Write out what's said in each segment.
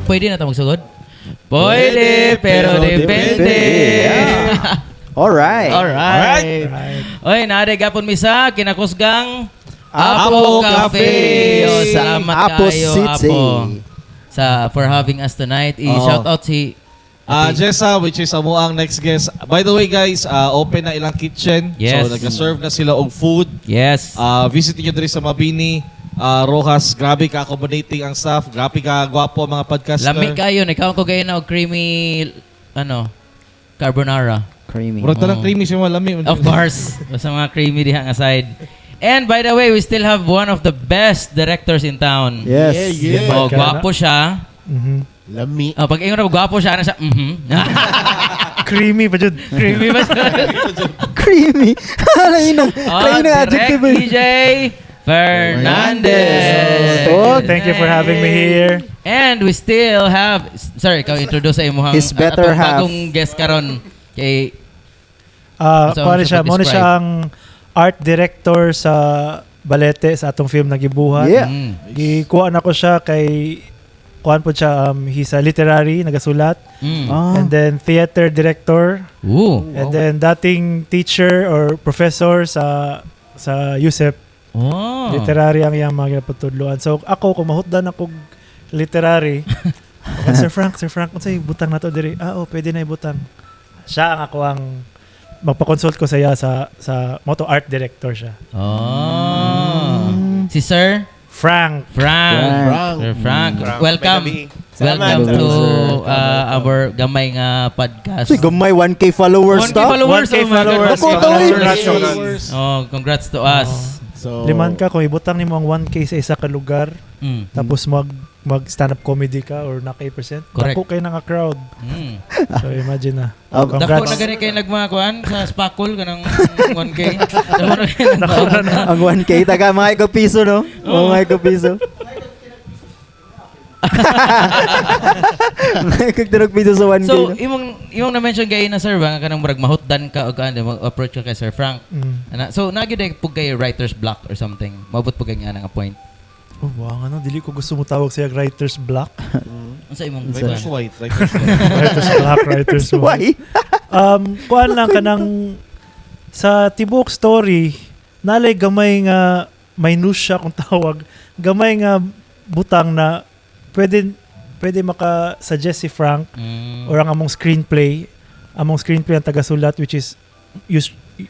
pwede na ito magsugod? Pwede, pero depende. Alright. Oy, naade gapon misa kinakusgang Apo Cafe. Salamat Apo kayo, City. Apo, for having us tonight. I-shout out si Jessa, which is ang next guest. By the way guys, open na ilang kitchen. Yes. So nag-serve na sila og food. Yes. Visit niyo diri sa Mabini. Rojas, grabe ka accommodating ang staff. Grabe ka gwapo ang mga podcaster. Lami kayo, ikaw ko gayon na og creamy carbonara. Creamy. Murag talang creamy siya malami. Of course, sa mga creamy dihang aside. And by the way, we still have one of the best directors in town. Yes. Oh, gwapo siya. Lami. Pag ingon na gwapo siya, ano siya? Creamy pa dyan. Creamy ba siya? Creamy. Lain ng adjective. DJ Fernandez. Oh, Thank you for having me here. And we still have, sorry, ikaw introduce sa imuhang His better half. bagong guest karon kay Kuha siya. Muna siya ang art director sa Balete sa atong film na gibuhat. Yeah. Gikuha na ko siya kay kuhan po siya, he's a literary, nagasulat. And then theater director. Ooh. And then dating teacher or professor sa USEP. Oh. Literary ang iyang mga patudloan. So ako, kung mahutdan ako literary, Sir Frank, kung sa'yo, butang na to diri. Pwede na ibutang. Siya ang ako ang magpa-consult ko sa iya sa moto art director siya. Si Sir Frank. Sir Frank. Welcome. Welcome to our gamay nga podcast. So, gamay 1K followers 1K ta? followers. 1K Oh my followers. God. Oh, congrats to us. So, Liman ka, kung ibutang ni mo ang 1K sa isa ka lugar, tapos mag stand-up comedy ka or naka 8%, Correct. dako kayo nga crowd. So imagine na. Dako Congrats. na gani kayo nagmakuan sa Spakul kanang 1K. Ang 1K, taga mga ikapiso, no? Mga ikapiso. Kagdarog piso sa 1K. So, no? imong na-mention kayo na sir, ba kanang murag mahutdan ka o mag-approach ka kay Sir Frank. So, nagyud ay pug kay writer's block or something. Mabot pug kay nga nga point. Oh, wow, dili ko gusto mo tawag siya writer's block. Unsa imong Writer's kuan? white. writer's block. Why? Kuan lang ka ng sa tibuok story, nalay gamay nga minusya kung tawag, gamay nga butang na pwede maka-suggest si Frank or ang among screenplay ang tagasulat, which is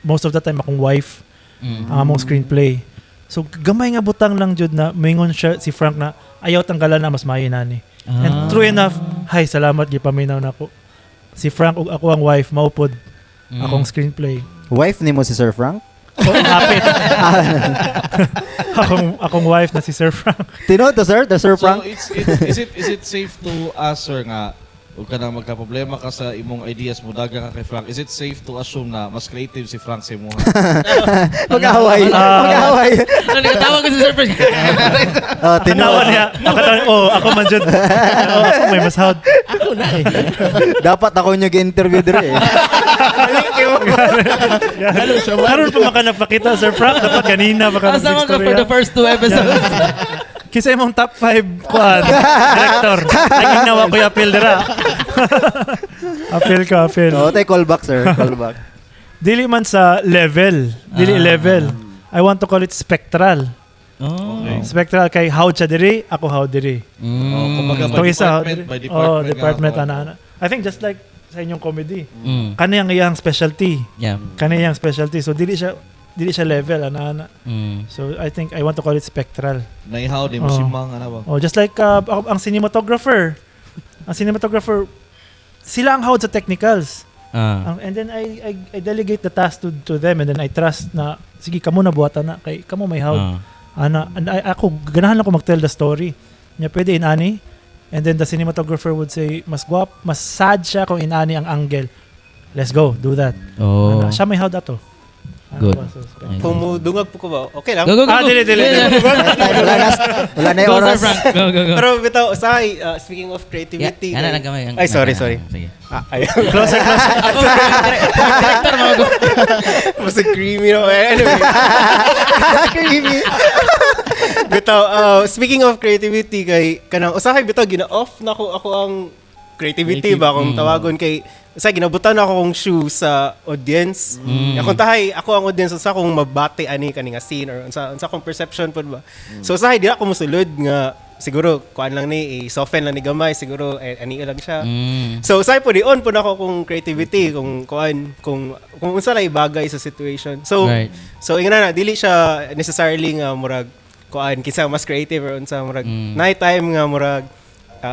most of the time akong wife ang among screenplay. So gamay nga butang lang jud na mingon siya si Frank na ayaw tanggalan na mas maayo nani. And true enough, hay salamat gipaminaw nako. Si Frank ug ako ang wife maupod akong screenplay. Wife ni mo si Sir Frank? Hapit. akong wife na si Sir Frank. Tino to sir? The Sir Frank? So is it safe to ask sir nga ug kanang magka-problema ka sa imong ideas mo daga ka kay Frank, is it safe to assume na mas creative si Frank sa imo? Mag-away. Ano nagtawag ko si Sir Frank? Tinawa niya. Ako man jud. Ako may masahod. Dapat ako nyo gi-interview dire eh. Karon pa makanapakita Sir Frank, dapat kanina pa Asa man ka for the first 2 episodes? Kisa imong top 5 kuan director. Laging nawa ko appeal dira. Appeal. Tayo callback sir. Callback. Dili man sa level. I want to call it spectral. Spectral kay how siya diri, ako how diri. Kumbaga Itong isa, by department. department ana. I think just like sa inyong comedy. Kaniyang iyang specialty. Yeah. Kaniyang specialty. So dili siya level ana. So I think I want to call it spectral. Naihaw di mo si Mang ana ba? Just like ang cinematographer. Ang cinematographer sila ang hawd sa technicals. And then I delegate the task to them, and then I trust na sige kamo na buhatan na kay kamo may hawd. And ako ganahan lang ko mag-tell the story. Nya pwede inani. And then the cinematographer would say mas sad siya kung inani ang angle. Let's go, do that. Siya may hawd ato. Good. Kung mudungag po ko ba, okay lang? Go. Dili. Wala na yung Go, Sir oras. Frank. Go. Pero bitaw, speaking of creativity. Ana lang gamay. Ay, sorry. Sige. Ayun. Closer. Director mo go. Mas creamy no. Anyway. Creamy. bitaw, speaking of creativity kay kanang usahay bitaw gina-off na ako ang creativity ba kung tawagon kay usahay ginabutan ako kong shoe sa audience. Kung tahay ako ang audience unsa kung mabati ani kani nga scene or unsa kung perception pud ba. So usahay di ako mosulod nga siguro kuan lang ni soften lang ni gamay siguro ani lang siya. So usahay po di on po nako kung creativity kung kuan kung unsa lay bagay sa situation. So Right. so ingana na dili siya necessarily nga murag kuan kinsa mas creative or unsa murag night time nga murag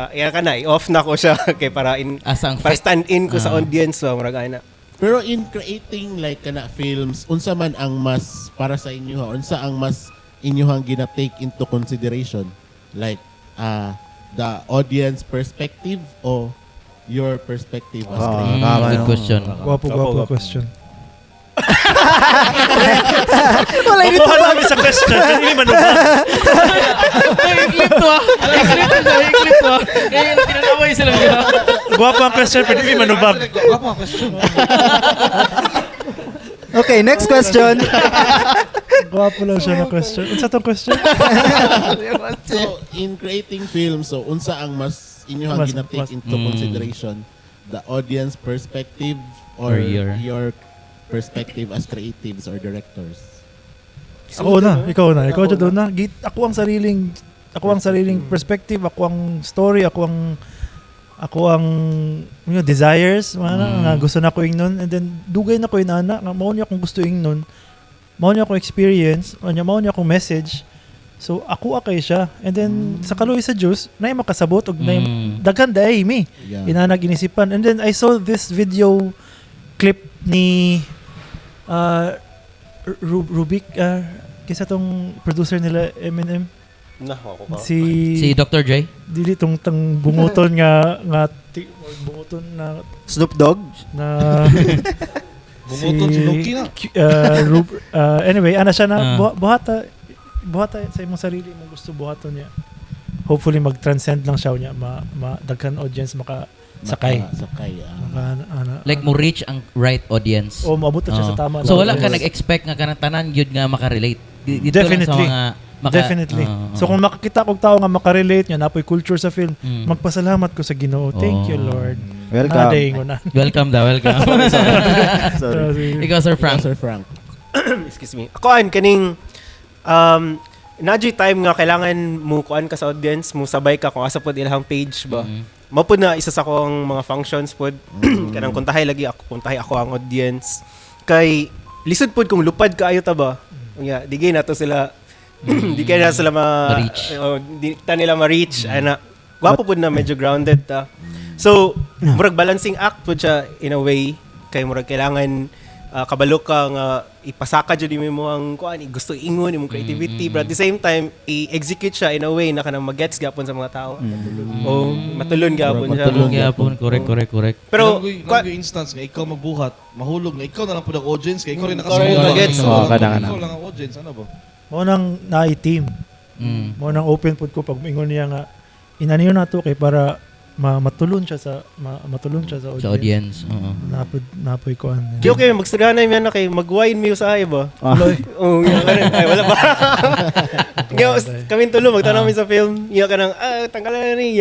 iya ka na off na ko siya kay para Asang para fit. stand in ko sa audience ba murag ana. Pero in creating like kana films, unsa man ang mas para sa inyo ha? Unsa ang mas inyohang gina-take into consideration? Like the audience perspective o your perspective as creator? tama Good no. question. Gwapo question. Wala dito. Gwapo namin sa question. Hindi man ba? I-clip to ah. I-clip to ah. Kaya tinanaway sila nila. Gwapo ang question, pero hindi man ba? Ako ang question. Okay, next question. Gwapo lang siya na question. Unsa tong question? So, in creating films, so unsa ang mas inyohang Mas- gina-take into consideration? The audience perspective Or or your- your perspective as creatives or directors? Ako na, ikaw na. Ikaw dyan na. Ako ang sariling perspective, ako ang story, ako ang desires, nga gusto na ko ingnon, and then dugay na ko inana, nga mao niya akong gusto ingnon, mao niya akong experience, mao niya akong message. So ako akay siya, and then sa kaluoy sa Diyos, nay makasabot og nay daghan day mi. Yeah. Inanag inisipan, and then I saw this video clip ni Rubik, kisa tong producer nila Eminem, Na ako pa. Si Dr. Dre? dili tong bunguton nga bunguton na Snoop Dogg. Bumuton si Loki na. Anyway, ana siya na Ah. buhata sa imong sarili mo gusto buhaton niya. Hopefully mag-transcend lang siya niya, daghan audience sakay. Sakay. Like mo reach ang right audience. O maabot na siya sa Oo. tama. So lang. wala ka nag-expect nga kanang tanan yun nga makarelate. Dito Definitely. lang sa mga Definitely. So kung makakita kong tao nga makarelate niya, napoy culture sa film, magpasalamat ko sa Ginoo. Thank you, Lord. Welcome. Naday ko na. welcome daw, welcome. Sorry. Ikaw Sir Frank. Sir Frank. Excuse me. Ako kaning nadyo time nga kailangan mo kuan ka sa audience, mo sabay ka kung asa pod ilahang page ba. Mapod na isa sa akong mga functions pod. Kanang kuntahay ako ang audience. Kay lisod pod kung lupad kaayo ta ba. Unya, digay na to sila di kaya na sila Ma-reach. di ta nila ma-reach ana. Wapo pod na medyo grounded ta. So, murag balancing act pod siya in a way kay murag kailangan kabalo ka nga ipasaka jud mo ang kuan gusto ingon imong creativity but at the same time i-execute siya in a way na kanang magets gapon sa mga tao. O matulon gapon siya. Matulon. Yapon, correct. Pero Nanggoy instance nga ikaw magbuhat, mahulog nga ikaw na lang po ang audience, kaya ikaw rin Correct, nakasulat. magets. Oo, kadang-kadang. Ikaw lang ang audience, ano ba? Mo nang na-team. Mo nang open pod ko pag mingon niya nga inaniyo na to kay para matulon siya sa audience. Sa audience. Oo. Napoy ko an. okay magsugana mi na kay magwine mi usahay ba. Oh, ay wala ba. Kami tulo magtanaw mi sa film. Iya ka nang tanggalan na ni.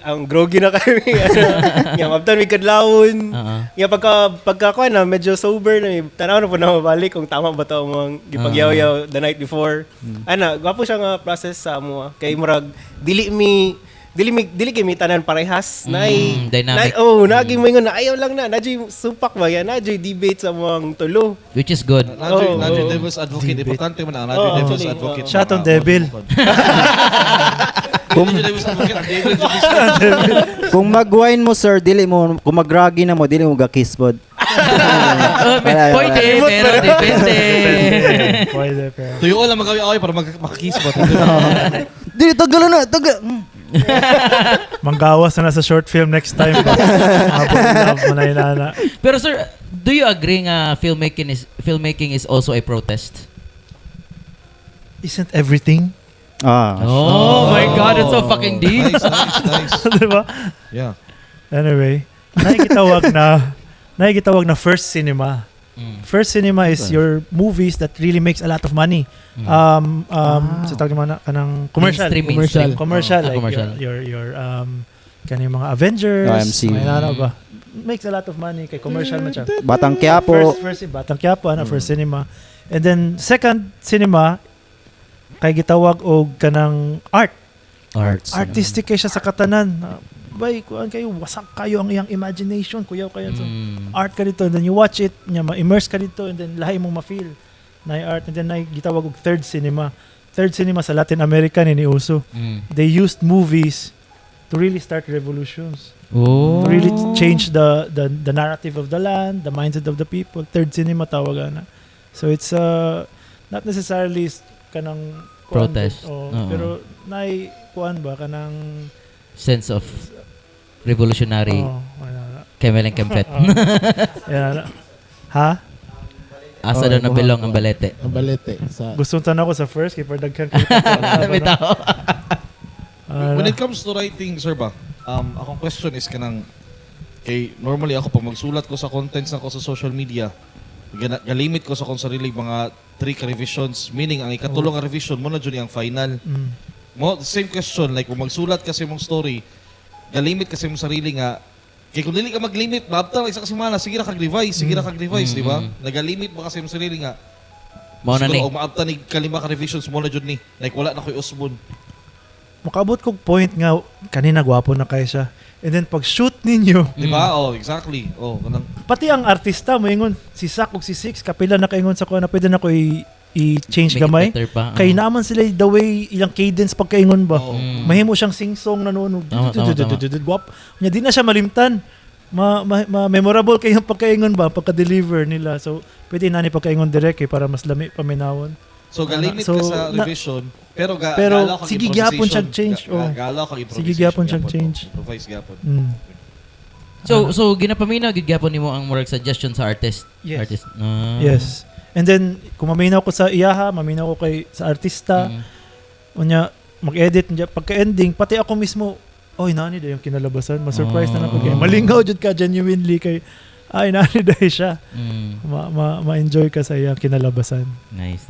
Ang groggy na kami. Iya mabtan mi kadlawon. Iya pagka kuan na medyo sober na mi. Tanaw na po na mabalik kung tama ba to ang gipagyaw-yaw the night before. Ana, gwapo siya nga process sa amo. Kay murag dili kay mi tanan parehas. Dynamic. Naging mo na ayaw lang na. Nadyo supak ba yan? Nadyo debate sa mga tulo. Which is good. Nadyo Devil's Advocate. Importante man ang Nadyo Devil's Advocate. Siya tong devil. Nadyo Devil's Advocate. Ang Devil Devil's Kung mag-wine mo, sir, dili mo, kung mag-raggy na mo, dili mo ga-kiss pod. Pwede, pero depende. Pwede pero. Tuyo lang magawi ako para makakiss ba? Dili, tagalan na, Manggawas na sa short film next time. Love mo na inana. Pero sir, do you agree nga filmmaking is also a protest? Isn't everything? Oh my God, it's so fucking deep. Nice. Diba? Yeah. Anyway, nakikitawag na first cinema. First cinema is your movies that really makes a lot of money. Sa tawag naman kanang commercial. Mainstream. Commercial, Ah, like commercial. your kanang mga Avengers, OMC. may ano ba. Makes a lot of money kay commercial man siya. Batang Quiapo. First Batang Quiapo, first cinema. And then second cinema kay gitawag og kanang art. Arts. Artistic kay siya sa katanan. Bay, kuan kayo, wasak kayo ang iyang imagination, kuyaw kayo. So, art ka dito, and then you watch it, ma-immerse ka dito, and then lahi mong ma-feel na yung art. And then gitawag og third cinema. Third cinema sa Latin America ni uso. They used movies to really start revolutions. Oh. To really change the narrative of the land, the mindset of the people. Third cinema tawagan na. So it's not necessarily kanang kuan Protest. pero kuan ba kanang Sense of revolutionary. Kemel and Kempet. Ha? Asa daw nabilong ang balete. Ang balete. Sa Gustong tanong ko sa first kay daghan ko. May tao. When it comes to writing, sir ba, akong question is kanang, normally ako pag magsulat ko sa contents na ko sa social media, galimit ko sa kong sarili mga 3 ka-revisions, meaning ang ikatulong nga revision mo na dyan ang final. Mo, the same question, like kung magsulat kasi mong story, galimit kasi mong sarili nga, kaya kung dili ka mag-limit, maabta lang isa ka semana, sige na kag-revise, di ba? Nagalimit mo kasi mong sarili nga, Mao na ni. siguro, maabta ni kalima ka-revisions mo na dyan ni, like wala na ko'y usbon. Makabot kog point nga kanina gwapo na kay siya. And then pag shoot ninyo, Di ba? Oh, exactly. Oh, kanang, pati ang artista mo ingon si Sak ug si Six kapila na kaingon sa ko na pwede na ko i-change Make it gamay. better pa. Kay naman sila the way ilang cadence pagkaingon ba. oh. Mahimo siyang sing-song na noon. Tama. Guwap. Nya di na siya malimtan. Memorable kay yung pagkaingon ba, pagka-deliver nila. So, pwede na ni pagkaingon direct para mas lami paminawon. So galimit So, ka sa revision, pero pero galaw kag sige gyapon improvisation. siyang change, oh. Galaw kag improvisation. Sige gyapon siyang change. Improvise gyapon. So ginapaminaw gid gyapon nimo ang murag suggestion sa artist. Yes. Artist. Yes. And then, kung maminaw ko sa iyaha, maminaw ko sa artista, unya, mag-edit, unya, pagka-ending, pati ako mismo, oy, nani da yung kinalabasan. Ma-surprise na ako. Kaya malingaw jud ka genuinely kay, ay, nani da siya. Ma-enjoy ka sa iyang kinalabasan. Nice.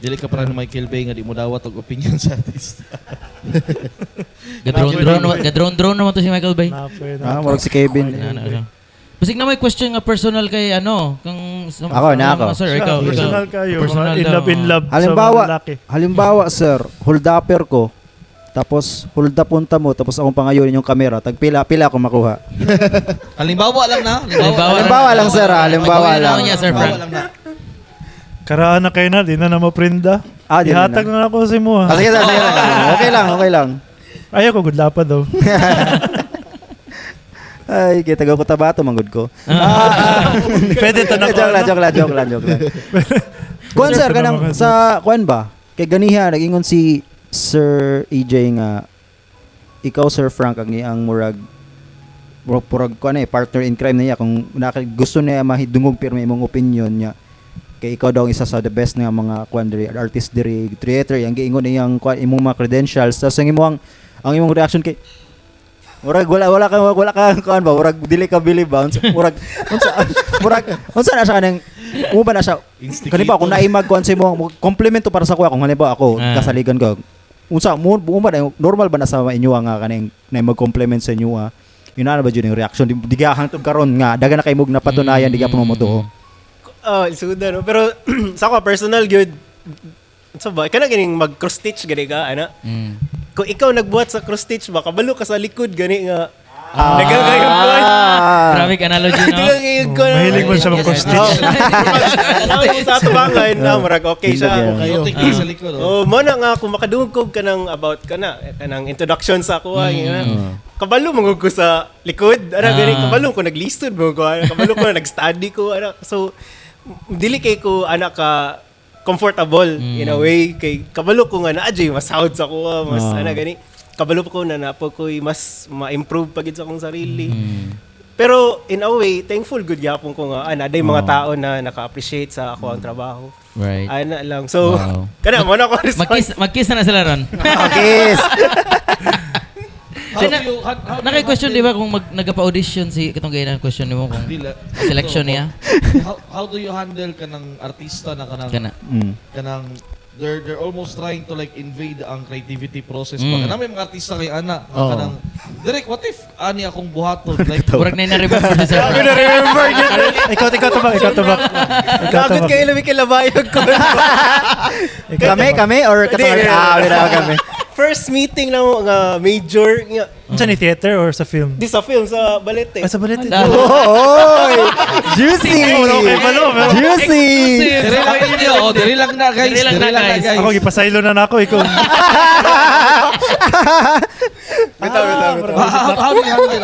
Dili ka para ni Michael Bay nga di mo dawat og opinion sa artist. Gadrone naman to si Michael Bay. Murag si Kevin. Basig na may question nga personal kay kang Ako. Sir, ikaw. Personal kayo. Personal In daw. love Halimbawa, sa lalaki. halimbawa sir, hold upper ko. Tapos hold up punta mo, tapos akong pangayonin yung camera. Tagpila ako makuha. Halimbawa lang na. Halimbawa lang, sir, halimbawa lang. Niya, Sir Frank. lang na. Karaan na kayo na, di na maprinda. Di na. Ihatag na ako sa mo. Sige. Okay lang. Ayaw ko, good lapad daw. Ay, kita ko tabato, manggod ko. Pwede to na Joke lang. Kuan sir, kanang sa kuan ba? Kay ganiha, nag-ingon si Sir EJ nga, ikaw Sir Frank, ang murag kuan partner in crime niya, kung gusto niya mahidungog pero may imong opinion niya, kay ikaw daw ang isa sa the best nga mga kuan diri, artist diri, creator, yang giingon iyang kuan imong mga credentials, tapos ang imong reaction kay murag wala ka kuan ba, murag dili ka believe ba, unsa na siya kanang uban na siya kaniba kung naimag kuan sa imong compliment to para sa kuya, kung halimbawa ako kasaligan ko unsa mo normal ba na sa inyo nga kaning na mag-compliment sa inyo yun na ba yung reaction di gahantod karon nga daga na kay mog napatunayan di gapon mo to Isuda no. Pero sa ko personal good. So ba kana ganing mag cross stitch gani ka ana? Kung ikaw nagbuhat sa cross stitch ba kabalo ka sa likod gani nga nagagayong ko. Grabe analogy, no? Mahilig mo siya mag-cross stitch. Sa tubangan na murag okay siya. Kayo tingin sa likod. Oh, mo na nga kung makadungog kanang about kanang introduction sa ako kabalo mangug ko sa likod. Ana gani kabalo ko naglistod mo ko. Kabalo ko nag-study ko ana. So dili kay ko ana ka comfortable in a way kay kabalo ko nga naadjay mas sound sa ko mas ana gani kabalo ko na napo ko mas ma-improve pagid sa akong sarili. Pero in a way thankful good gyapon ko nga naday mga tao na naka-appreciate sa ako ang trabaho. Right. Ana lang. So kana mo na ko Mag-kiss na sila ron. Kiss. Naka-question di ba kung nagpa-audition si katong gaya na question nimo kung selection niya? How do you handle kanang artista na kanang Kana. kanang they're almost trying to like invade ang creativity process Mm. pa. Kanang may mga artista kay ana Oo. kanang direct what if ani akong buhaton like Murag na na-remember si Sir Ako Frank. na remember yun. Ikaw tubak. Kapit kayo labi kilabayog ko. Kami or katong kami. First meeting lang nga major nga Saan ni theater or sa film? di sa film sa balete. Sa balit ito. Oy! Juicy! Okay pa no, pero Juicy! Dire lang ninyo, dire lang na guys, Dire lang na, guys. ako gipasaylo na nako ikaw. Bitaw. How do you handle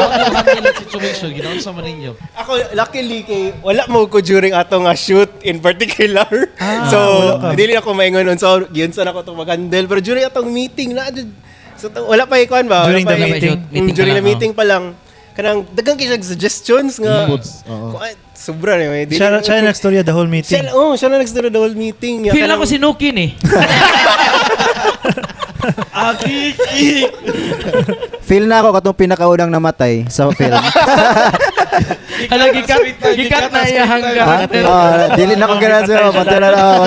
that situation? Ginaon sa man ninyo. Ako luckily kay wala mo ko during ato nga shoot in particular. So wala ka. dili ako maingon so giyon sa ako to mag-handle pero during atong meeting na so wala pa ikuan ba? During Wala the pa meeting. during the pa lang, meeting pa lang kanang daghang kay suggestions nga Oo. kuan, sobra ni may Siya na nagstorya the whole meeting. siya na nagsturo the whole meeting. Feel ako si Nukin eh. Feel na ako katong pinakaunang namatay sa film. Hala, gikat na iya hanggang. Dili na ko ganun sa'yo. Pati na ako.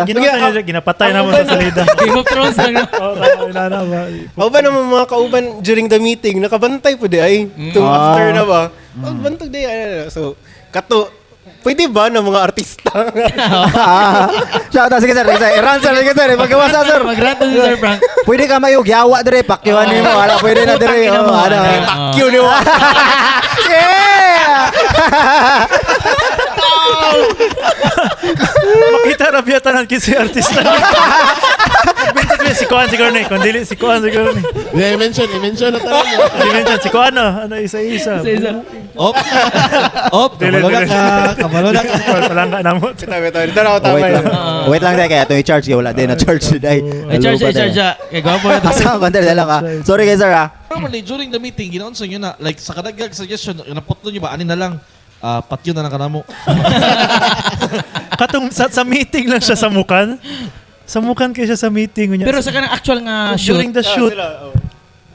Ginawa niya, ginapatay na mo sa salida. Game of Thrones lang. No? Oo, kaya na ba? Ako ba naman mga kauban during the meeting, nakabantay po di ay. After na ba? Bantog di ay. So, pwede ba ng mga artista? Shout out, sige sir. Run sir, sige sir. Pagkawa sa sir. Mag-rato si Sir Frank. Pwede ka mayog, yawa dire, pakyuan mo. Wala, pwede na dire. Putang ina mo, ano. Pakyo ni mo. Yeah! Makita na biya tanan kasi artista. Bintag niya, si Kuan siguro ni. Kung dili, si Kuan siguro ni. I-mention na talaga. Dimension, si Kuan ano, isa-isa. Op, kabalo na ka. Palangga na mo. Bitaw. Dito na ako tama Wait yun. lang. Wait lang, kaya ito i-charge. Kaya wala din na-charge today. Ay, charge siya. Kaya gwapo ito. Asa ko, dali lang ka. Sorry guys sir ha. Normally, during the meeting, ginaon sa inyo na, like, sa kadagdag suggestion, naputlo nyo ba, anin na lang, patyo na lang ka na mo. Katong sa meeting lang siya sa Mukan. Sa Mukan kayo siya sa meeting. Kunya. Pero sa kanang actual nga shoot.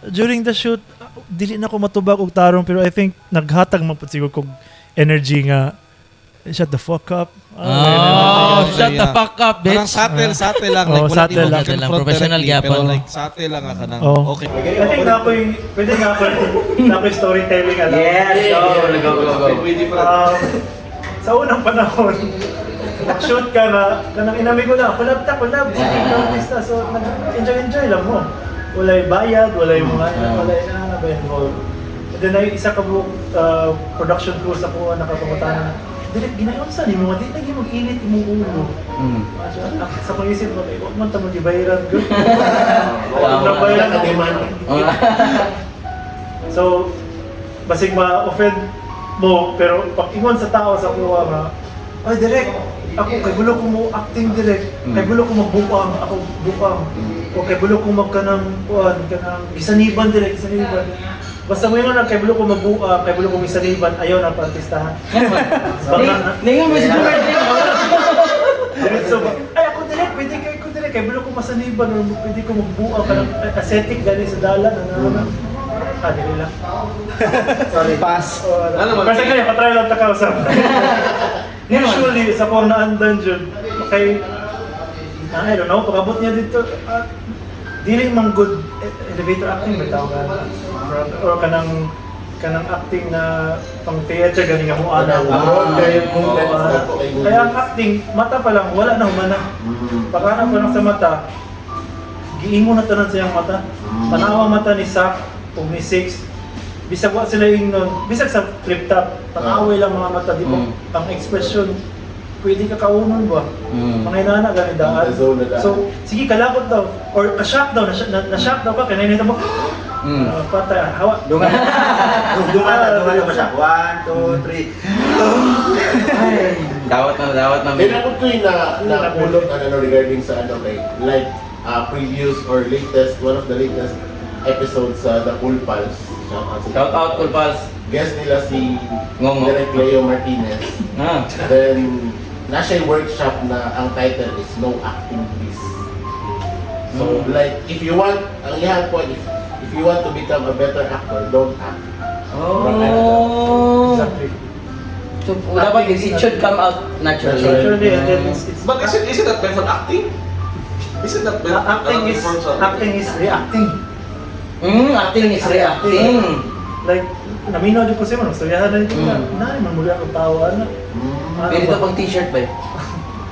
During the shoot, dili na ko matubag og tarong pero I think naghatag man pud siguro kog energy nga shut the fuck up. Shut the fuck up, Parang bitch. satel lang. Oo, Like, wala satel di mo lang. mag-confront Professional directly, gyapon. Pero like, satel lang ka nang, Oo. okay. I think pwede nga ako storytelling alam. Sa unang panahon, nag-shoot ka na, kanang inami ko na, collab, sige ka artista, so nag-enjoy lang mo. Walay bayad, walay mga, walay na ba involved. And then ay isa ka buong production crew sa kuha nakapamatanan. Direk ginayon sa nimo, di lagi mag-init imong ulo. Sa pag-isip mo, huwag man tamo gibayaran ko. Ang bayaran na demand. So, basig ma-offend mo, pero pag ingon sa tao sa kuha nga, ay direk, ako kay bulo ko mo acting direk, kay bulo ko magbuang, ako buang. O kay bulo ko magkanang kuan, kanang isaniban direk, isaniban. Basta mo yun na kay bulo ko magbuang, kay bulo ko isaniban, ayaw na pa-artistahan. Ningan mo si Jumar. So, ay ako direk, pwede kay bulo ko masaniban, o pwede ko magbuang, kanang aesthetic gani sa dalan, dili lang. Sorry. Pass. Kasi kaya, patry lang takaw sa usually, sa kung naandan dyan, kay, I don't know, pag-abot niya dito, dili mang good elevator acting, may tawag ka. Or kanang acting na pang theater, galing nga mo ana. Kaya ang acting, mata pa lang, wala na humana. Pagkana pa lang sa mata, giingo na tanan siyang mata. Tanawa mata ni Sak, o ni Six, bisag wa sila ingnon, bisag sa flip top, tanaway lang mga mata, di ba? Ang expression, pwede ka kaunon ba? Mga inana, ganun daan. So, sige, kalabot daw. Or ka-shock daw, na-shock daw ka, kaya mo, patay, hawa. Dungan na siya. 1, 2, 3. Dawat na. Then ako ko yung napulot regarding sa like previous or latest, one of the latest episodes sa The Cool Pals. Shout out, Cool Pals. Guest nila si Ngongo. Derek Leo Martinez. Then, nasa workshop na ang title is No Acting Please. So, like, if you want, ang ihang point, if if you want to become a better actor, don't act. Oh. Exactly. So, dapat it should come out naturally. Naturally, and then it's But is it that method acting? Is it that method acting is reacting. Acting is reacting. Like, naminaw dyan ko siya man, storyahan na dito na, man muli akong tawa na. Pwede ito pang t-shirt ba?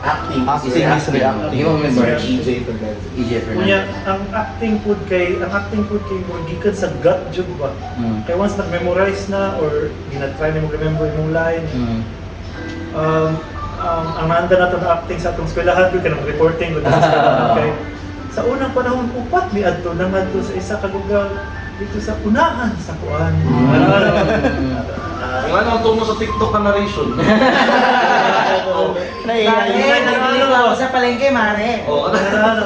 Acting Acting is is reacting. reacting. Yung member. EJ Fernandez. EJ Kunya, Fernandez. ang acting pud kay mo gikan sa gut jud ba. Kay once nag-memorize na or ginatry na mo remember yung line. Ang nanda nato na acting sa atong eskwelahan ko kanang reporting ko sa eskwelahan kay sa unang panahon upat mi adto nang adto sa isa ka lugar dito sa unahan sa kuan. Yung ano ang mo sa TikTok na narration? Sa palengke, mare. Oh, ano?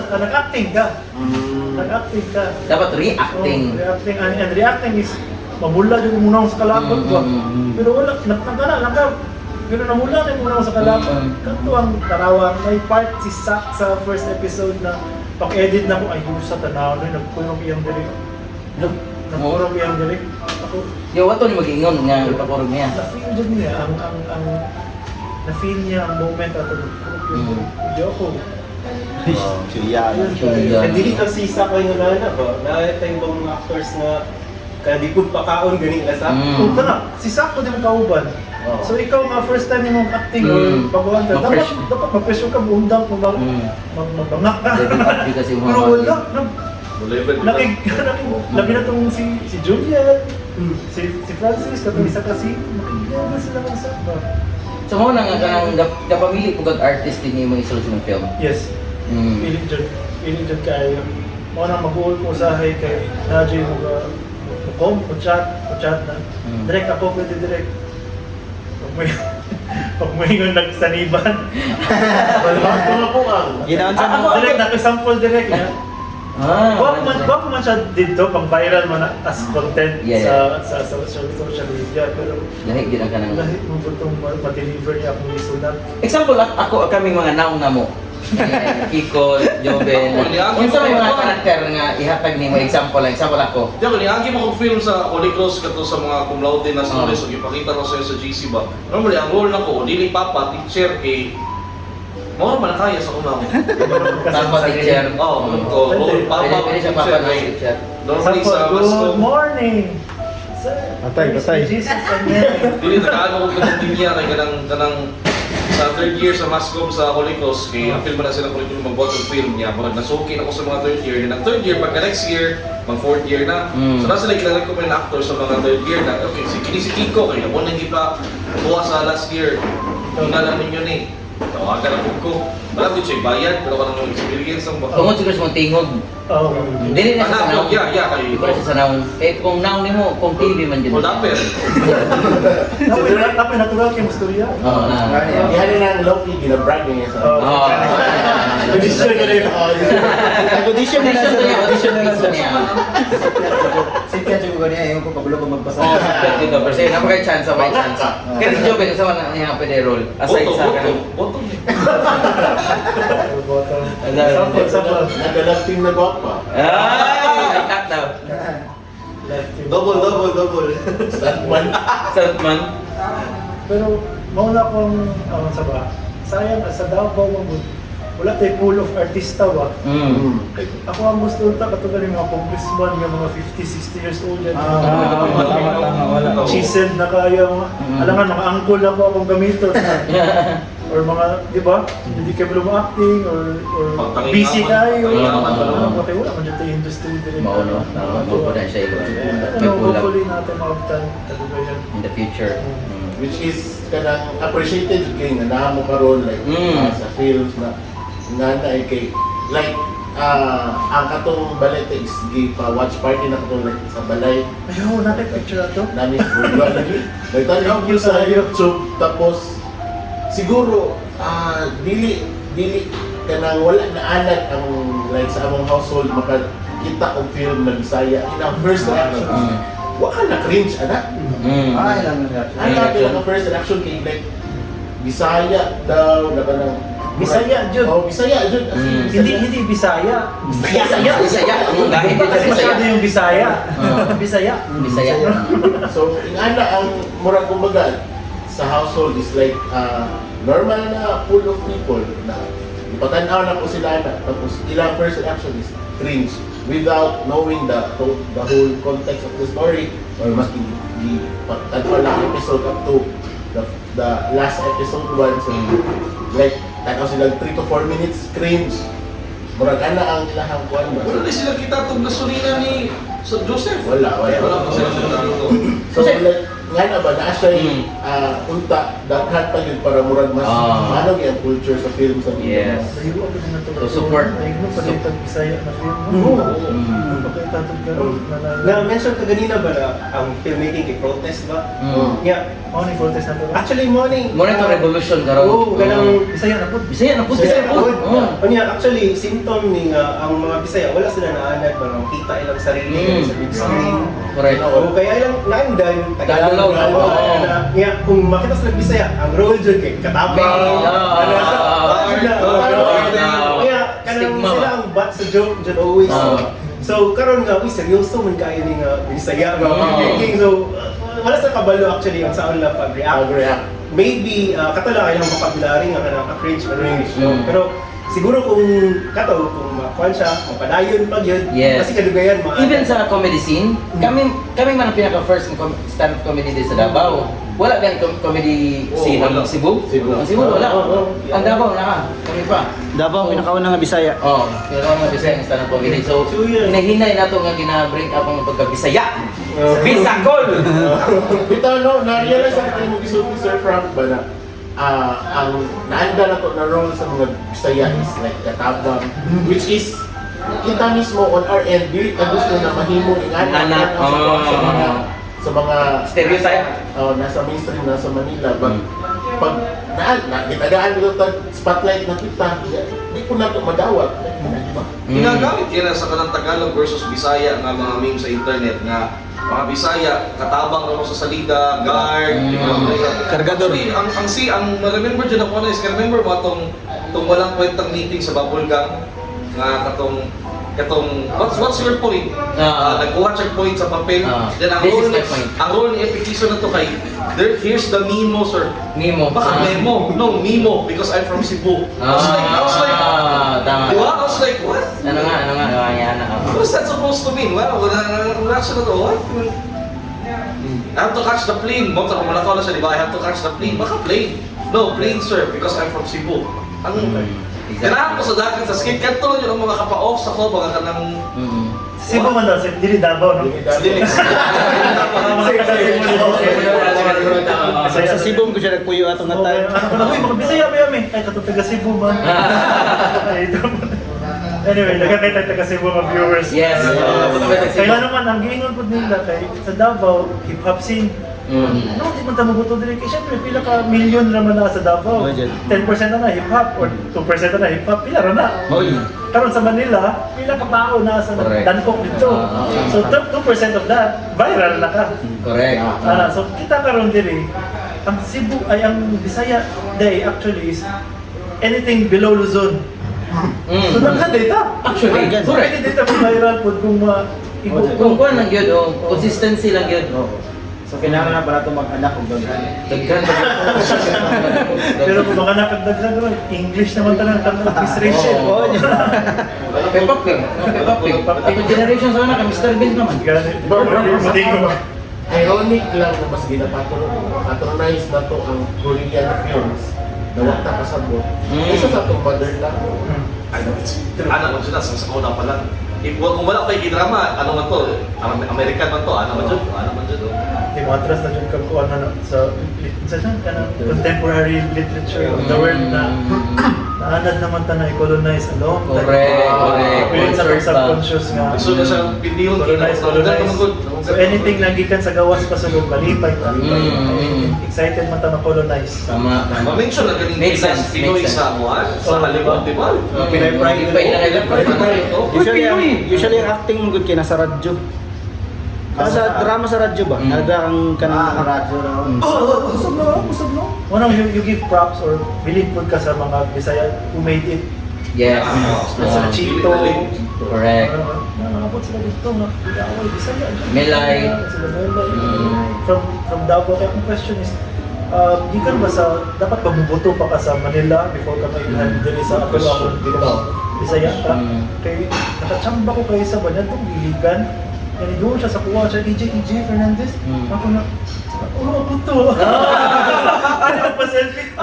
Nag-acting ka. Nag-acting ka. Dapat reacting. Reacting and reacting is mamula jud mo sa kalapot ba. Pero wala nagtangkana lang ka. Pero namula na mo sa kalapot. Kanto ang tarawa may part si Sak sa first episode na pag-edit na ko ay gusto sa tanaw na nagkulong iyang direct. Nagkulong iyang direct. Ako Yo, wato ni mag-ingon nga ipakurog niya. na-feel dyan niya ang na-feel niya ang moment at hindi ako. And dili ka sisa ko yung nana ba? Nakita yung mga actors na kaya di ko pakaon ganing asa. Kung ka na, si Sako di mo kauban. So ikaw nga first time yung acting or pagawan ka, dapat ma-pressure ka, buundang mo ba? Mabangak ka. Level up yun kasi yung mga Pero wala. Level Labi na itong si Julian, si Francis, katong isa kasi, makikita sila ng isa ba? So mo na nga kanang gapamili po kag artist din yung mga isulod sa mga film. Yes. Pilit dyan kayo. Mga nang mag-uol ko usahay kay Najee mo chat na. Direct ako, pwede direct. Pag mo yung nagsaniban. Balbang ko na po ang. Ginaon sa Ako direct, nakasample direct. Gwapo man siya dito, pang viral man as content sa social media. Pero Lahi gid ang kanang. lahit mo ba itong ma-deliver niya akong isulat. Example ako kaming mga naong na mo. Kiko, Joven. Unsa may mga karakter nga ihatag nimo example ako. Diyan, niagi mo kong film sa Holy Cross kato sa mga cum laude na students, so ipakita ko sa'yo sa GC ba. Normally, ang role na ko, dili papa, teacher, kay Moro man kaya sa kunaw. Papa teacher. Role, papa, Pwede siya papa na teacher. Normally sa Good Mascom, morning! Sir, Patay. Jesus and Mary. dili nakaano ko kanang linya kay kanang sa third year sa Mascom sa Holy Cross, kay apil man na sila curriculum mag-watch ng film niya. Pag nasuki na ko sa mga third year, na third year, pagka next year, mag fourth year na. So na sila kina-recommend na actor sa mga third year na, okay, kini si Kiko, kaya mo nang ipa buwa sa last year. Yung nalang ninyo ni. Tawagan ang ko. Wala din siya bayad, pero wala nang experience ang baka. Tungod siguro sa mga tingog. Dili na sa sanaw. Yeah, kayo. Di ba sa sanaw? Eh kung naong nimo, kung TV man dyan. Or dapper. Tapos natural kayo mastorya. Oo na. Yan na ang Loki, ginabrag niya sa... Audition ka rin. Nag-audition na Audition niya, sa audition niya. Sige, ko ganyan, yung ko kabalo ko magbasa. Oo, dito. Pero sa'yo, napakay chance, may chance. Kaya si Joven, sa mga niya pwede role. Aside sa kanang... Bottom. Sample. Nagkalapting na gwapa. Ay, cut daw. Double. Stuntman. Saltman. Pero mauna akong sa ba? Sayang sa Davao mo wala tayo pool of artista ba? Ako ang gusto nito katulad ng mga congressman ng mga 50, 60 years old yan. Wala. Chiseled na kaya mga alangan mga angkol ako akong gamiton. Or mga, di ba? Hindi ka belum acting or Pagtangin busy naman. tayo. Wala. Wala man dyan tayo industry din. Mauno. Mabupo na siya ilo. May Ano, pull up hopefully natin maabtan kalugayan. in the future. Which is kanang appreciated kay nga naa mo karon like sa films na nanay kay like ang katong baletics gi pa watch party na katong like, sa balay Ayaw, natin picture na to. namin burgwa lagi nagtanaw ko sa YouTube tapos siguro dili kanang wala na anak ang like sa among household makakita og film na Bisaya in ang first reaction wa ka na cringe anak Ay, lang nga. ang natin ang first reaction kay like Bisaya daw na kanang Bisaya, Jud. Oh, Bisaya, Jud. Hindi Bisaya. Bisaya. Dahil dito Kasi sa masyado yung Bisaya. Bisaya. Bisaya. So, ingana ang murag kumbaga sa household is like normal na pool of people na ipatanaw na ko sila na tapos ilang first reaction is cringe without knowing the whole context of the story or maski di patanaw lang episode up to the last episode 1 so like tanaw sila 3 to 4 minutes cringe murag ana ang ilahang kuan ba Wala di sila kita itong gasolina ni Sir Joseph. wala Wala pa sila sa dito. so like nga na ba na siya unta daghan pa yun para murag mas ano yung culture sa film sa Yes. So, support. Bisaya na film. Na-mention ka ganina ba na ang filmmaking kay protest ba? Yeah. Ano yung protest na to? Actually, morning. Monitor revolution karon. Oo, ganang Bisaya na po. Bisaya na po. Bisaya Bisaya po. po. Actually, symptom ni ang mga Bisaya, wala sila naanad ba kita ilang sarili sa big screen. Correct. Oo, kaya ilang naandan, Tagalog. Kung makita sila Bisaya, ang role dyan kay katabang. Kaya kanang Stigma sila ba? ang bat sa joke dyan always. So, karon nga, seryoso man kayo ni Bisaya nga filmmaking. So, wala sa kabalo actually ang saan lang pag-react. Maybe, kato lang kailang mapagulari nga ka cringe na rin. Pero, siguro kung kato, kung makuhan siya, mapadayon pag yun. Yes. Kasi kadugayan, Even sa comedy scene, kami man ang pinaka-first stand-up comedy din sa Davao. Wala gan comedy scene ang Cebu? Ang Cebu, wala. Ang Davao, kami pa. Davao pinakauna nga Bisaya. Pero mga Bisaya ang stand-up comedy. So, hinahinay na ito nga gina-bring up ang pagka-Bisaya. Bisakol! Bitaw no, na-realize ako yung episode ni Sir Frank ba na ang naanda na to na role sa mga Bisaya is like katabang which is kita mismo on our end dili ka gusto na mahimo ingana sa mga Stereotype? nasa mainstream nasa Manila but pag nagitagaan ko tag spotlight na kita di ko na to madawat diba? Ginagamit kaya sa kanang Tagalog versus Bisaya nga mga memes sa internet nga mga Bisaya katabang naman sa salida, guard, Kargador. Actually, ang remember dyan ako na is remember mo itong walang kwentang meeting sa Babulgang nga katong what's your point? Nagkuha siya point sa papel. Then ang This is role my point. ang role ni Epictetus na to kay here's the memo sir. Mimo. Baka memo. No, memo because I'm from Cebu. I was like, Tama. diba? I was like, what? Ano nga, yan na. What's that supposed to mean? Well, wala siya na to. What? I have to catch the plane. Monta ko muna ko na siya, di ba? I have to catch the plane. Baka plane. No, plane sir, because I'm from Cebu. Ganahan ko sa dagat sa skin. Kanto yun ang mga kapa-off sa ko, mga kanang... Cebu man daw, dili Davao, no? Sa Cebu ko siya nagpuyo atong natay. Uy, mga Bisaya ba yun, eh? Ay, katong taga Cebu ba? Anyway, nagkakita taga Cebu mga viewers. Yes. Kaya naman, ang giingon po nila kay sa Davao, hip-hop scene. No, di man tamo buto dili kay syempre pila ka million naman na sa Davao. 10% na hip-hop or 2% na hip-hop, pila ra na. Karon sa Manila, pila ka tao na sa Danpok dito. So 2% of that viral na ka. Correct. So kita karon diri ang Cebu ay ang Bisaya day actually is anything below Luzon. So daghan data. Actually, So pwede data kung viral po kung Kung kuhan lang yun, consistency lang yun. So kinahanglan na pala ito mag-anak og daghan. Daghan. Pero kung mga nakagdagdag naman, English naman talaga ang translation. Peppa Pig. Atong generation sa anak, Mr. Bean naman. Ironic lang na mas patronize na to ang Korean films na wata kasabot. Isa sa itong modern lang. Anak man siya, sa una pa lang. Kung wala pa yung drama, ano man to? American man to, ano man dyan? Ano man dyan? Di mo atras na dyan kang kuha na sa contemporary literature of the world na naanad naman ta na i-colonize alone. Correct. Pilit sa subconscious nga. So na siya pindiyon, Colonize. So anything na gikan sa gawas pasulog, malipay. Excited man ta ma-colonize. Tama. Ma-mention na galing Makes sense, Pinoy makes sa Juan, sa Halimon, di ba? Pinay pride. Usually ang Usually ang acting mo gud kay nasa radyo. Sa drama sa radyo ba? Nada ang kanang radyo raw. Kusog no. Unang you give props or believe ka sa mga Bisaya who made it. Yes. Sa Chito. Correct. Nakakapot sila dito nga. Away Bisaya. Milay. Sila Milay. From Davao. Kaya ang question is, gikan ba sa, dapat mabubuto pa ka sa Manila before ka mailan dili sa ato akong Bisaya ka? Kay nakachamba ko kayo sa banyan itong Iligan. Yan doon siya sa kuha siya, EJ Fernandez. Ako na, ako to. Ano nagpa-selfie?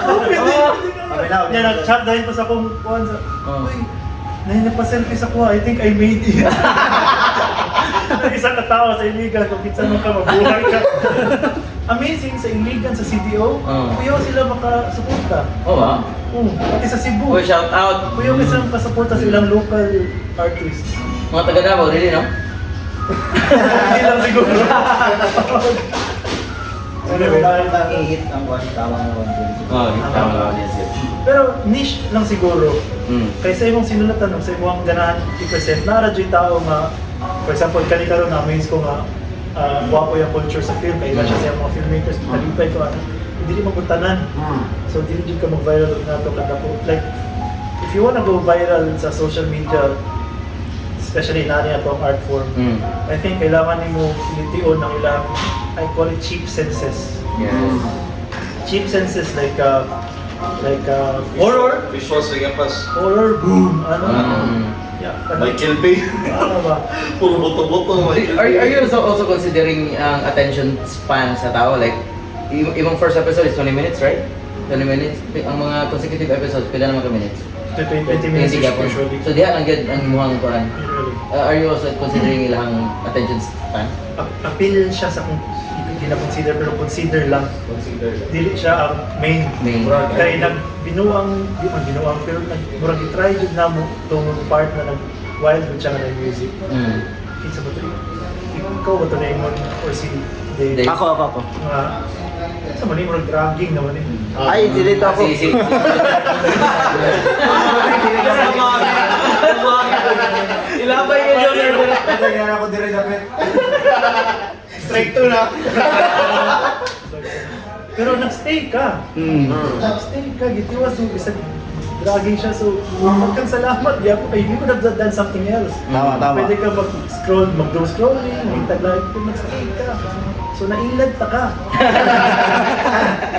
Yan, nag-chat dahil pa sa kong kuhan sa, uy, nagpa-selfie sa kuha, I think I made it. Isang katawa sa Iligan, kung kitsa mo ka, mabuhay ka. Amazing sa Iligan, sa CDO, kuya sila makasuporta. Oh, wow. Pati sa Cebu. Oh, shout out. Kuya sila makasuporta sa ilang local artists. Mga taga Davao, really, no? Hindi lang siguro. Anyway, i-hit ang tama na Oh, tama lang yan siya. pero niche lang siguro. Mm. Kaysa imong sinulatan sa imong ganahan i-present, naradyo yung tao nga, for example, kanikaroon na amaze ko nga, guwapo yung culture sa film, kaya siya sa mga filmmakers, nalipay ko, hindi rin magpuntanan. So, hindi ka mag-viral na ito kada po. Like, if you wanna go viral sa social media, especially nani ato ang art form, I think kailangan mo ilitiyon ng ilang, I call it cheap senses. Yes. Cheap senses like horror, Visual Sigapas. horror, boom, ano? Yeah, Michael Bay. ano ba? Puro boto-boto. Are you also considering ang attention span sa tao? Like, imong first episode is 20 minutes, right? 20 minutes. Ang mga consecutive episodes, pila naman ka minutes? 20 minutes 20 gapon. usually. So diha ang good ang muhang kuan. Usually. Are you also considering ilang attention span? Appeal siya sa kung hindi na consider pero consider lang. Dili siya ang main. Kaya binuang pero murag i-try jud namo tong part na nag-wild jud siya nga music. Kinsa ba to? Ikaw ba to na imong or si Dave? Dave. Ako. Sa mali murag dragging naman eh. Ay, dito ako. Si. Ilabay ka dyan. Kaya ako dire dapat. Straight to na. Pero nag-stay ka. Nag-stay ka, gitiwas mo isa dragging siya, so magkang salamat, di ako kayo, you could have done something else. Tama. Pwede ka mag-scroll, mag-doom scrolling, mag-tagline, kung nag-stay ka. So nailad ta ka.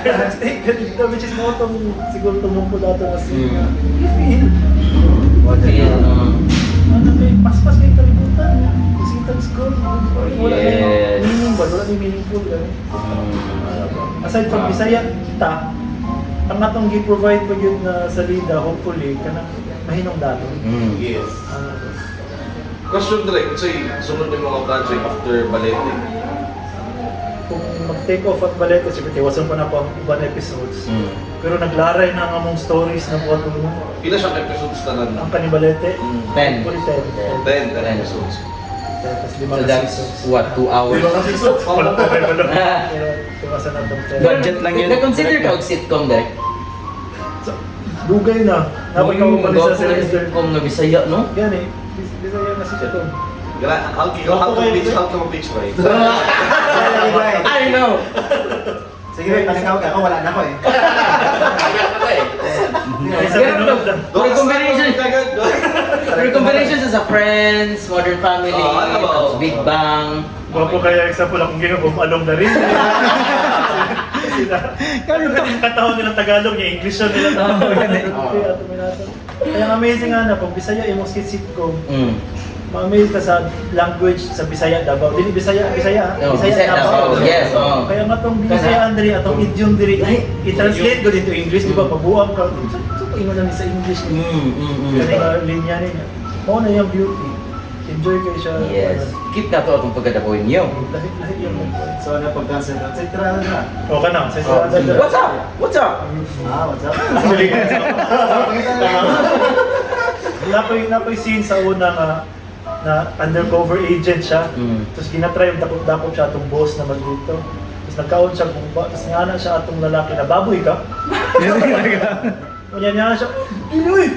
Nag-stay ka dito, which is mo itong siguro tumungko dato kasi you feel. Ano kayo, paspas kayo kalimutan. Kasi scroll, wala Yes. meaning ba? Wala yung meaningful. Aside from Bisaya, ang atong gi-provide pa yun na salida, hopefully, kanang mahinong dato. Yes. Question direct, say, sunod yung mga project after Balete. Kung mag-take off at balete, siyempre tiwasan pa na po ang ibang episodes. Pero naglaray na ang among stories na buwan ko mo. Pila siyang episodes na lang? Ang kanibalete, 10. hopefully 10. 10 episodes. Tapos 5 So na that's seasons. what, 2 hours? Wala pa kayo wala. Pero tiwasan na itong 10. Budget lang yun. Na-consider ka og sitcom direct? So, dugay na. Dapat ka umalis sa semester. Sitcom na Bisaya, no? Yan eh. Bisaya na si Chitong. Ang pitch ba eh? I know! Sige, panikaw ka. Ako wala na ako eh. May combination sa Friends, Modern Family, tapos Big Bang. Wapo kaya example akong ginagawa, along na rin. Katahon nilang Tagalog niya, English yun nila tao. Kaya amazing nga na, pag Bisaya, imong sitcom, ma-amaze ka sa language sa Bisaya, Davao. Dili Bisaya, No, Bisaya, Davao. Yes, oo. Kaya nga itong Bisaya, Andre, atong idiom diri, i-translate ko dito English, di ba, pabuang ka. Saan ito ingon na sa English? Kaya nga, linya niya. Mao na yung beauty. Enjoy kayo siya. Yes. Keep na to atong pagkadapoy niyo. Lahi yung So, ano pag-cancel na? Say, tira na. O ka na, sa What's up? What's up? What's up? Actually, napoy scene sa una nga na undercover agent siya. Tapos ginatry yung dakop siya atong boss na magdito. Tapos nagkaon siya kung ba, tapos nga na siya atong lalaki na baboy ka. Kanya niya siya, Pinoy!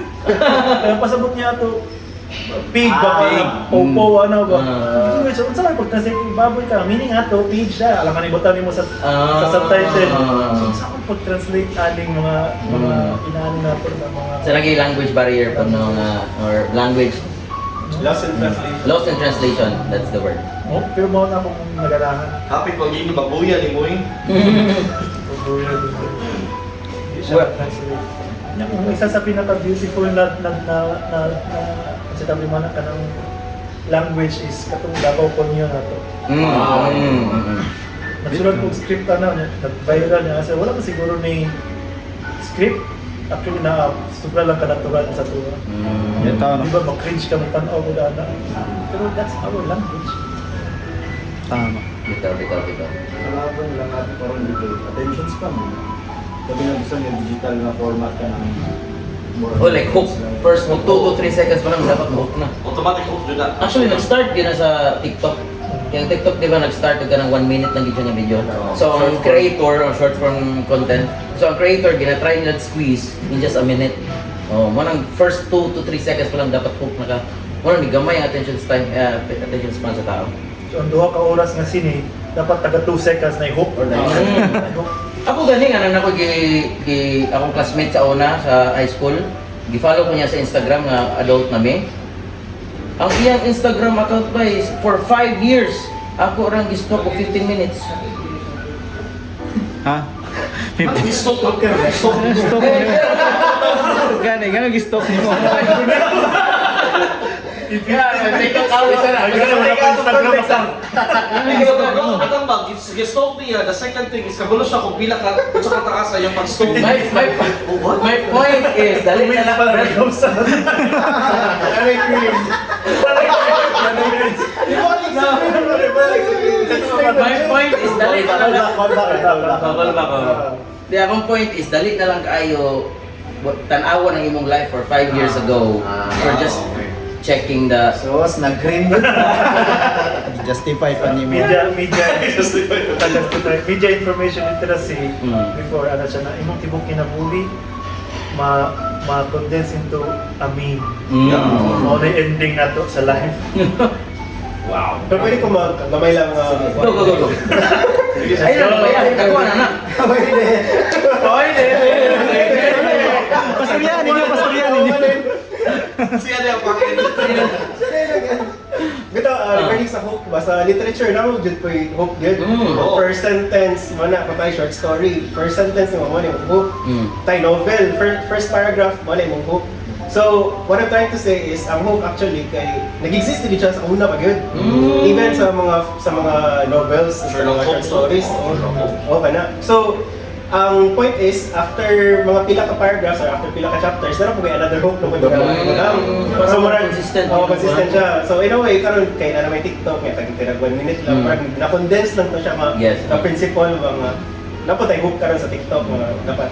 Kaya pasabot niya ato, pig ba ka, popo, ano ba? So, unsa man pag-translate yung baboy ka, meaning ato, pig siya. Alam ka ibutan mo sa subtitle. So, unsa man pag-translate aning mga inaano nato na mga... Sa lagi language barrier po no or language Lost in translation. lost in translation, that's the word. Oh, pero mo na akong nagarahan. Happy pag yun babuya ni mo eh. Hindi siya translate. Yung isa sa pinaka-beautiful na sa tabi man ka ng language is katong Davao Konyo na to. Nagsulat kong script nag-viral niya kasi wala pa siguro ni script. Actually sobra lang ka-natural sa tuwa. Di ba mag-cringe ka mag-tanaw ko na. Pero that's our language. Tama. Bitaw. Kalaban lang natin parang dito. Attention span. Sabi na gusto niya digital na format ka ng Oh, like hook. First 2 to 3 seconds pa lang dapat hook na. Automatic hook yun na. Actually, nag-start din na sa TikTok. Yung TikTok, di ba, nag-start ka ng 1 minute lang dito niya video. So, ang creator, or short form content, so ang creator, gina-try nila squeeze in just a minute. Oh, manang first 2 to 3 seconds pa lang dapat hook na ka. Manang may gamay ang attention span sa tao. So ang duha ka oras nga sini, dapat taga 2 seconds na i-hook or na Ako gani nga nang ako akong classmate sa una sa high school. Gi-follow ko niya sa Instagram nga adult na me. Ang iyang Instagram account ba is for 5 years. Ako orang gi-stop ko 15 minutes. Ha? Stop. Gani gi-stop mo. TikTok hours na. Stop niya. The second thing is kagulo siya kung pila ka sa kataas ay yung pag-stop. My point is, dali na lang. My point is, dali na lang. Bawal ba ko? Di akong point is, dali na lang kaayo tanawa ng imong life for 5 years ago. For just checking the... So, nag-cream. Justify pa ni mo. media information literacy before ano siya na imong tibok kinabuhi ma-condense into a meme. Ano na ending nato sa life. Wow. Pero pwede ko gamay lang. Go. Ayun na ba yan? Nagawa na na. Pastoryan ninyo. Siya na yung pakin. Bito, regarding sa hook, basta literature na mo, dyan po yung hook dyan. First sentence, mana, kung tayo short story. First sentence mo, mana yung hook. Tayo novel, first paragraph, mana yung hook. So, what I'm trying to say is, ang hook actually, nag-exist din siya sa una pag yun. Even sa mga novels, sa mga short stories. Okay na. So, ang point is, after mga pila ka paragraphs or after pila ka chapters, naran po may another hook naman yung so, consistent. Consistent siya. So, in a way, karon kay na may TikTok, may tag 1 minute lang, parang na-condense lang to siya mga principle, mga naputay hook karon sa TikTok, mga dapat.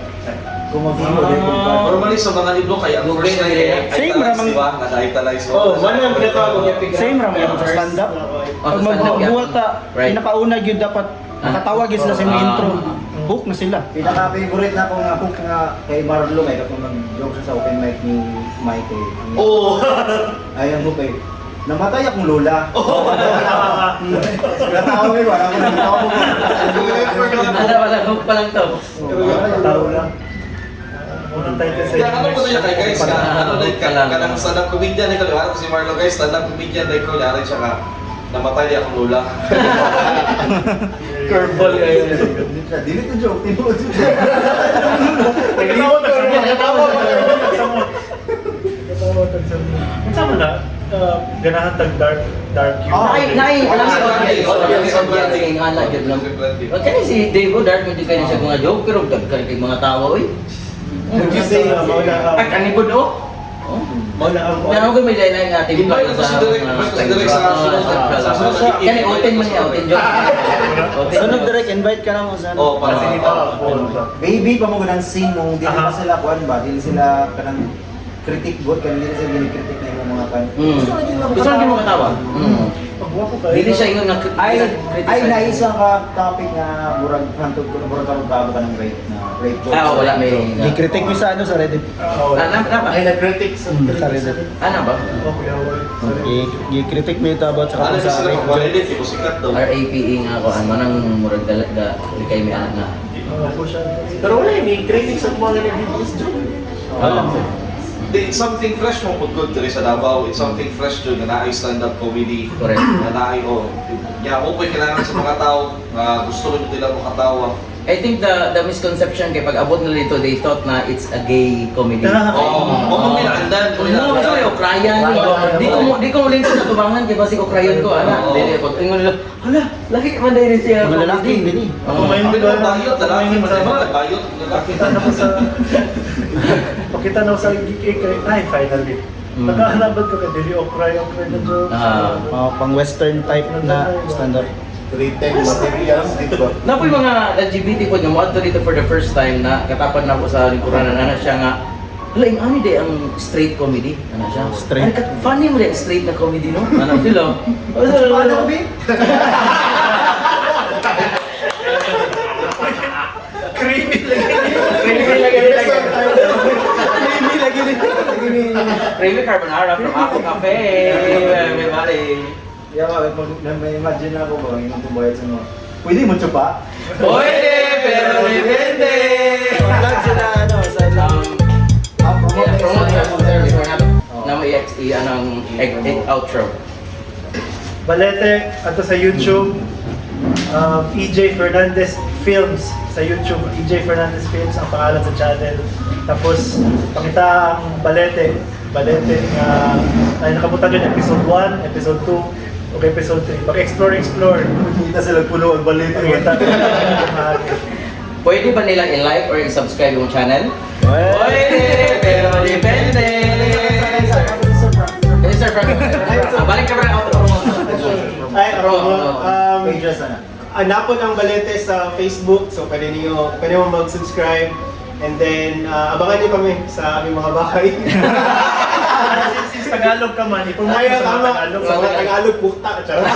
Kung mag-imo din kung paano. Normally sa mga libro kaya ang first na Same ramang- di ba? Na-italize mo. Ano yung pinatawag ko yung Same ramang yung stand-up. Pag magbuhat ta, pinakauna yun dapat makatawag yun sila sa mga intro. Hook na sila. Pinaka-favorite na akong hook nga kay Marlo may kapag mag-joke siya sa open mic ni Mike eh. Oo. Ay, ang hook eh. Namatay akong lola. Natawa eh, wala ko nagtawa mo. Wala, hook pa lang to. Tao lang. Unang title sa Kaya ano po niya kay guys ka? Ano like ka lang? Kanang stand-up comedian ko. Ano si Marlo guys? Stand-up comedian ko. Yari siya ka. Namatay akong lola. Curveball kayo. Dili to joke, tinuod siya. Unsa man na ganahan tag dark humor. Naay, alam si audience kay ana jud lang. Kani si Dave Dark mo kayo siya mga joke pero dagkan kay mga tao oy. Would you say, Ay kanibod oh. Ano ko may lain nga team Invite ko si Derek sa sunod. Kani open man niya, open joke. Sunod direct invite ka na mo sa Oh, para sa Baby pa mo ganang sing mo, dili pa sila kuan ba? Dili sila kanang critic god, kanang dili sila kritik na yung mga kan. Gusto mo katawa? Dili siya ingon nga Ay naisa ka topic nga murag hantod ko murag karon bago ka ng rape joke. wala may Gi-critic mo sa sa Reddit. Napa? Ay, nag-critic sa Sa Reddit. Ano ba? Gi-critic mo ito about sa rape joke. RAPE nga ako ano nang murag dalaga kay may anak nga. Pero wala, may critic sa mga nag-videos dyan. It's something fresh mo pag good diri sa Davao. It's something fresh dyan na naay stand-up comedy. Correct. Na naay okay kailangan sa mga tao na gusto rin nila makatawa. I think the misconception kay pag abot nila dito, they thought na it's a gay comedy. Oo, pinaandan. No, kasi may Ukrayan. Di ko link sa tubangan kay basi Ukrayan ko ana. Dili pag ingon nila, hala, laki man dai siya. Mga lalaki dili. Bayot, lalaki man sa mga bayot. Pakita na ko sa pakita na ko sa geek ay finally. Naghahanapad ko ka dili okray na jokes. Pang western type na stand up. Written materials dito ba? Napoy mga LGBT po nga moadto dito for the first time na katapad na ko sa lingkuran na siya nga hala yung ano di ang straight comedy ano siya Straight. funny mo di ang straight na comedy no ano sila Paano, Bi? creamy carbonara from Apple Cafe may bali May imagine ako ba, yung tubayad sa mga. Pwede mo tsupa? pwede pero depende Sila sa na may anong outro Balete ato sa YouTube. EJ Fernandez Films sa YouTube. EJ Fernandez Films ang pangalan sa channel. Tapos pakita ang Balete nga ay nakabutan din episode 1, episode 2, o episode 3. Pag-explore. Kita sila puno ang balit. Pakita. pwede ba nilang i-like or i-subscribe yung channel? Pwede pero depende Sir Frank balik ka ba ng outro Ay, Pages na. Hanapon ang Balete sa Facebook, so pwede mo mag-subscribe. And then, abangan niyo kami sa aming mga bahay. Since Tagalog ka man, Ay, tama. Sa mga Tagalog, puta. Charot.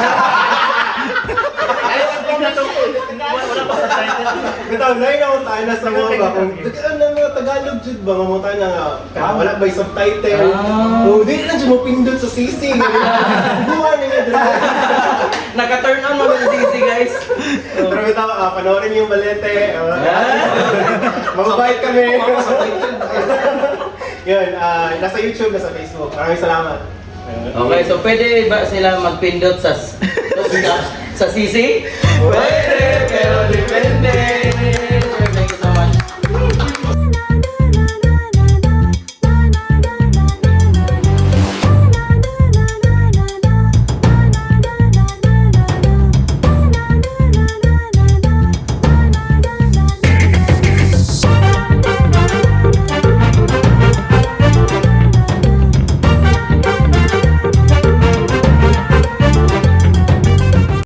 Wala pa sa title. Bitaw, nainaw tayo na sa mga ba? Kung dagaan na mga Tagalog, jud ba? Mamunta na nga. Wala ba yung subtitle? O, di lang dyan mo pindot sa sisig. Buwan nila dito. naka-turn on mo sa CC guys Pero bitaw, panoorin niyo yung Balete. Mababait kami. Yun, nasa YouTube, nasa Facebook. Maraming salamat. okay so pwede ba sila magpindot sa CC? Pwede pero depende